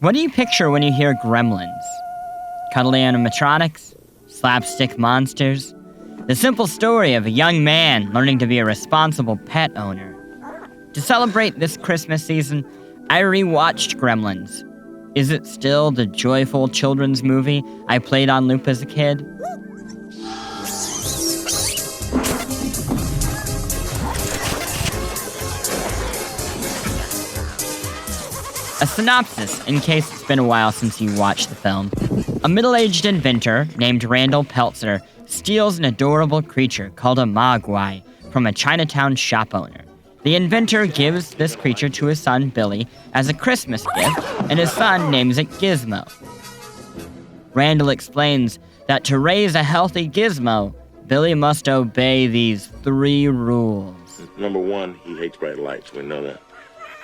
What do you picture when you hear Gremlins? Cuddly animatronics? Slapstick monsters? The simple story of a young man learning to be a responsible pet owner. To celebrate this Christmas season, I rewatched Gremlins. Is it still the joyful children's movie I played on loop as a kid? A synopsis, in case it's been a while since you watched the film. A middle-aged inventor named Randall Peltzer steals an adorable creature called a mogwai from a Chinatown shop owner. The inventor gives this creature to his son, Billy, as a Christmas gift, and his son names it Gizmo. Randall explains that to raise a healthy Gizmo, Billy must obey these 3 rules. Number 1, he hates bright lights, we know that.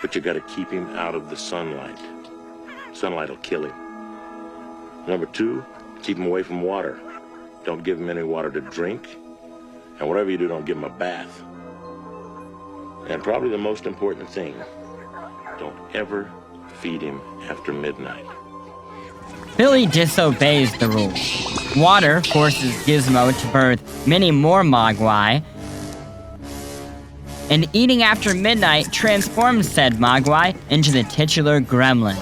But you gotta keep him out of the sunlight. Sunlight will kill him. Number 2, keep him away from water. Don't give him any water to drink. And whatever you do, don't give him a bath. And probably the most important thing, don't ever feed him after midnight. Billy disobeys the rules. Water forces Gizmo to birth many more mogwai, and eating after midnight transforms said mogwai into the titular Gremlins.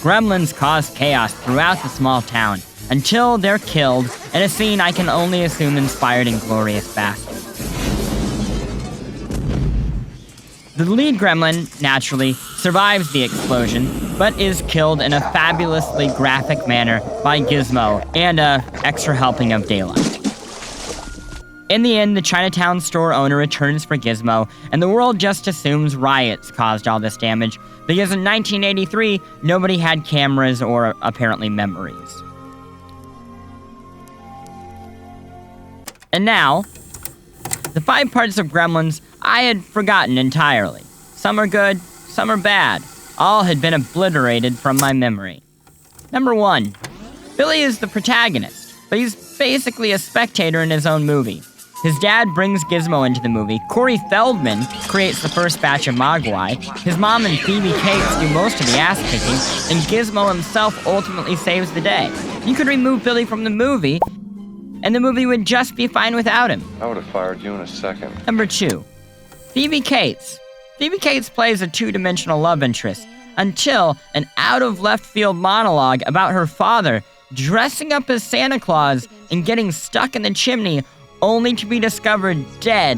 Gremlins cause chaos throughout the small town until they're killed in a scene I can only assume inspired Inglourious Basterds. The lead gremlin, naturally, survives the explosion, but is killed in a fabulously graphic manner by Gizmo and an extra helping of daylight. In the end, the Chinatown store owner returns for Gizmo, and the world just assumes riots caused all this damage, because in 1983, nobody had cameras or apparently memories. And now, the 5 parts of Gremlins I had forgotten entirely. Some are good, some are bad. All had been obliterated from my memory. Number 1, Billy is the protagonist, but he's basically a spectator in his own movie. His dad brings Gizmo into the movie, Corey Feldman creates the first batch of mogwai, his mom and Phoebe Cates do most of the ass-kicking, and Gizmo himself ultimately saves the day. You could remove Billy from the movie, and the movie would just be fine without him. I would have fired you in a second. Number 2, Phoebe Cates. Phoebe Cates plays a 2-dimensional love interest until an out-of-left-field monologue about her father dressing up as Santa Claus and getting stuck in the chimney only to be discovered dead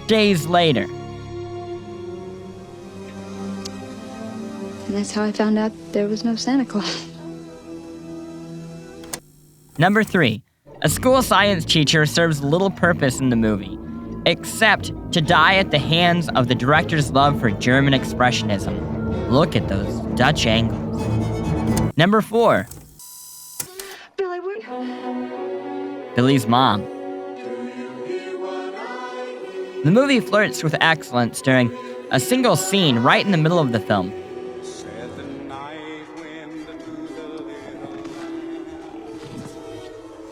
days later. And that's how I found out there was no Santa Claus. Number 3, a school science teacher serves little purpose in the movie, except to die at the hands of the director's love for German expressionism. Look at those Dutch angles. Number 4, Billy, where? Billy's mom. The movie flirts with excellence during a single scene right in the middle of the film.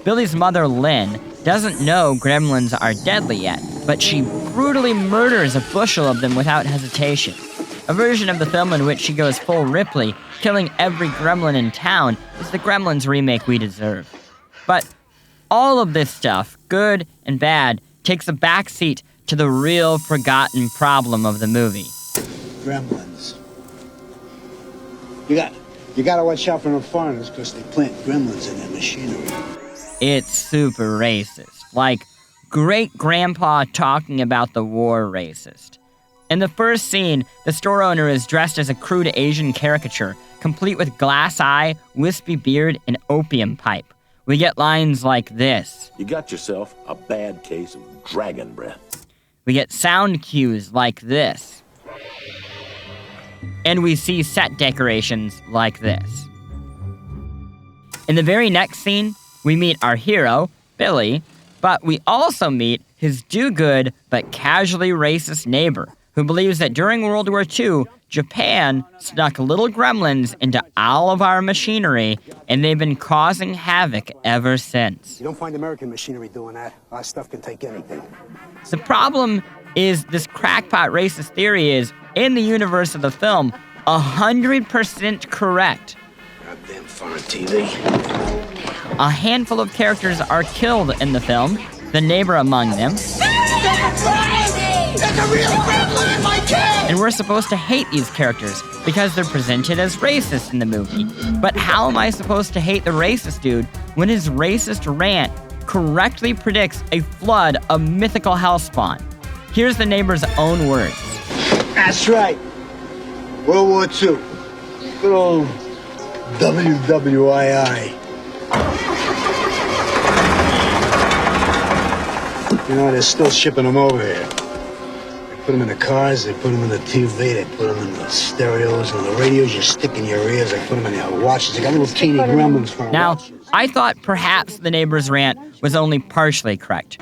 Billy's mother, Lynn, doesn't know gremlins are deadly yet, but she brutally murders a bushel of them without hesitation. A version of the film in which she goes full Ripley, killing every gremlin in town, is the Gremlins remake we deserve. But all of this stuff, good and bad, takes a backseat to the real forgotten problem of the movie. Gremlins. You gotta watch out for the foreigners because they plant gremlins in their machinery. It's super racist. Like great-grandpa talking about the war racist. In the first scene, the store owner is dressed as a crude Asian caricature, complete with glass eye, wispy beard, and opium pipe. We get lines like this. You got yourself a bad case of dragon breath. We get sound cues like this. And we see set decorations like this. In the very next scene, we meet our hero, Billy, but we also meet his do-good but casually racist neighbor, who believes that during World War II, Japan snuck little gremlins into all of our machinery, and they've been causing havoc ever since. You don't find American machinery doing that. Our stuff can take anything. The problem is this crackpot racist theory is, in the universe of the film, 100% correct. Goddamn foreign TV. A handful of characters are killed in the film, the neighbor among them. And we're supposed to hate these characters because they're presented as racist in the movie. But how am I supposed to hate the racist dude when his racist rant correctly predicts a flood of mythical hellspawn? Here's the neighbor's own words. That's right. World War II. Good old WWII. You know, they're still shipping them over here. They put them in the cars, they put them in the TV, they put them in the stereos and the radios you stick in your ears, they put them in your watches. They got little teeny gremlins for Now, watches. I thought perhaps the neighbor's rant was only partially correct.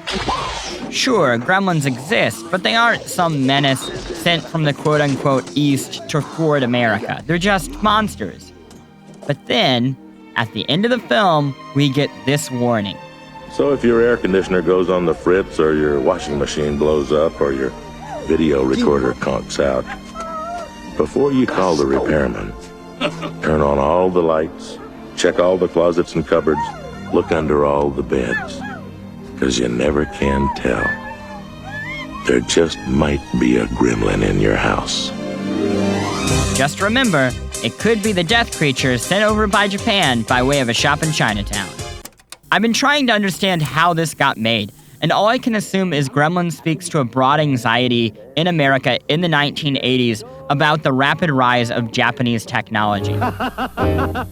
Sure, gremlins exist, but they aren't some menace sent from the quote-unquote East to thwart America. They're just monsters. But then, at the end of the film, we get this warning. So if your air conditioner goes on the fritz, or your washing machine blows up, or your video recorder conks out, before you call the repairman, turn on all the lights, check all the closets and cupboards, look under all the beds, because you never can tell. There just might be a gremlin in your house. Just remember, it could be the death creature sent over by Japan by way of a shop in Chinatown. I've been trying to understand how this got made, and all I can assume is Gremlins speaks to a broad anxiety in America in the 1980s about the rapid rise of Japanese technology. That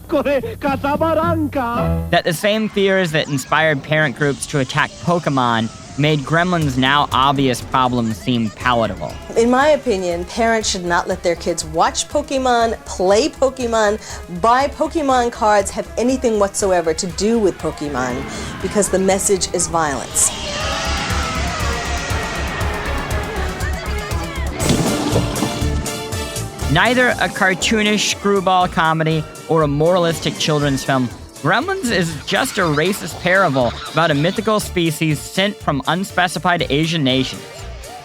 the same fears that inspired parent groups to attack Pokemon made Gremlins' now obvious problems seem palatable. In my opinion, parents should not let their kids watch Pokemon, play Pokemon, buy Pokemon cards, have anything whatsoever to do with Pokemon, because the message is violence. Neither a cartoonish screwball comedy or a moralistic children's film, Gremlins is just a racist parable about a mythical species sent from unspecified Asian nations.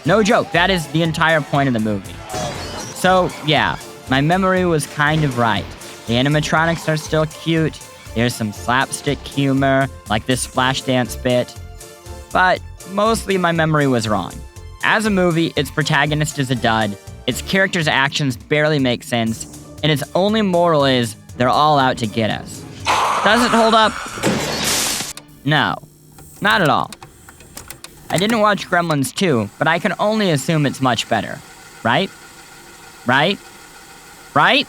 No joke, that is the entire point of the movie. So, yeah, my memory was kind of right. The animatronics are still cute, there's some slapstick humor, like this Flashdance bit, but mostly my memory was wrong. As a movie, its protagonist is a dud, its characters' actions barely make sense, and its only moral is they're all out to get us. Does it hold up? No, not at all. I didn't watch Gremlins 2, but I can only assume it's much better. Right? Right? Right?